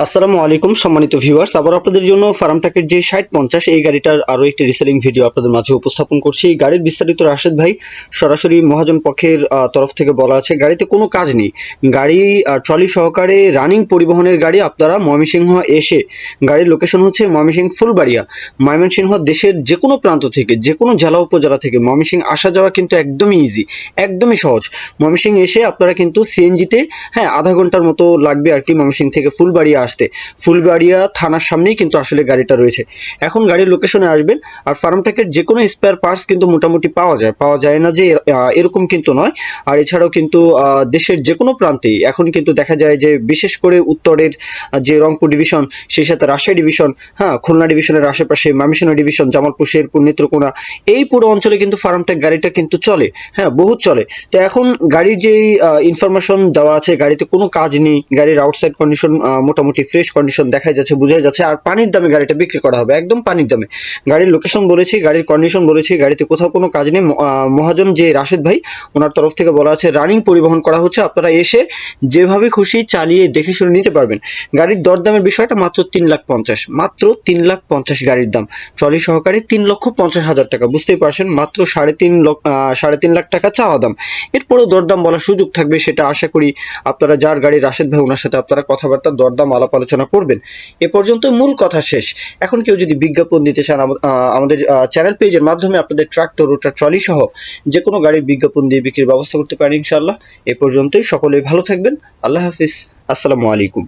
আসসালামু আলাইকুম সম্মানিত ভিউয়ার্স, আবার আপনাদের জন্য ফার্মট্রাকের যে 6050 এই গাড়িটার আরো একটি রিসেলিং ভিডিও আপনাদের মাঝে উপস্থাপন করছি। এই গাড়ির বিস্তারিত রাশেদ ভাই সরাসরি মহাজন পক্ষের তরফ থেকে বলা আছে। গাড়িতে কোনো কাজ নেই, গাড়ি ট্রলি সহকারে রানিং পরিবহনের গাড়ি। আপনারা ময়মনসিংহ এসে, গাড়ির লোকেশন হচ্ছে ময়মনসিংহ ফুলবাড়িয়া। ময়মনসিংহ দেশের যে কোনো প্রান্ত থেকে, যে কোনো জেলা উপজেলা থেকে ময়মনসিংহ আসা যাওয়া কিন্তু একদমই ইজি, একদমই সহজ। ময়মনসিংহ এসে আপনারা কিন্তু সিএনজিতে আধা ঘন্টার মতো লাগবে আর কি ময়মনসিংহ থেকে ফুলবাড়িয়া আসতে। ফুলবাড়িয়া থানার সামনেই কিন্তু আসলে গাড়িটা রয়েছে। এখন গাড়ির লোকেশনে আসবেন, আর ফার্মট্রাকের যে কোনো স্পেয়ার পার্টস কিন্তু মোটামুটি পাওয়া যায় না যে এরকম কিন্তু নয়। আর এছাড়াও কিন্তু দেশের যে কোনো প্রান্তেই এখন কিন্তু দেখা যায় যে বিশেষ করে উত্তরের যে রংপুর ডিভিশন, সেই সাথে রাজশাহী ডিভিশন, খুলনা ডিভিশনের আশেপাশে ময়মনসিংহ ডিভিশন, জামালপুর, শেরপুর, নেত্রকোনা, এই পুরো অঞ্চলে কিন্তু ফার্মট্রাক গাড়িটা কিন্তু চলে, বহুত চলে। তো এখন গাড়ির যে ইনফরমেশন দেওয়া আছে, গাড়িতে কোনো কাজ নেই, গাড়ির আউটসাইড কন্ডিশন মোটামুটি ফ্রেশ কন্ডিশন দেখা যাচ্ছে, বোঝাই যাচ্ছে। আর পানির দামে গাড়িটা বিক্রি করা হবে, একদম পানির দামে। গাড়ির লোকেশন বলেছি, গাড়ির কন্ডিশন বলেছি, গাড়িতে কোথাও কোনো কাজ নেই। মহাজন যে রাশেদ ভাই, ওনার তরফ থেকে বলা আছে রানিং পরিবহন করা হচ্ছে। আপনারা এসে যেভাবে খুশি চালিয়ে দেখে শুনে নিতে পারবেন। গাড়ির দরদামের বিষয়টা মাত্র 3,50,000, মাত্র 3,50,000 গাড়ির দাম। ট্রলি সহকারে 3,50,000 টাকা, বুঝতেই পারছেন। মাত্র 3.5 লাখ টাকা চাওয়া দাম। এরপরেও দরদাম বলার সুযোগ থাকবে, সেটা আশা করি আপনারা যার গাড়ি রাশেদ ভাই, ওনার সাথে আপনারা কথাবার্তা দরদাম আলাপ আলোচনা করবেন। এ পর্যন্ত মূল কথা শেষ। এখন কেউ যদি বিজ্ঞাপন দিতে চান, আমাদের চ্যানেল পেজের মাধ্যমে আপনাদের ট্রাক্টর, রোটার, ট্রলি সহ যে কোনো গাড়ির বিজ্ঞাপন দিয়ে বিক্রির ব্যবস্থা করতে পারেন ইনশাআল্লাহ। এ পর্যন্তই, সকলেই ভালো থাকবেন। আল্লাহ হাফিজ, আসসালামু আলাইকুম।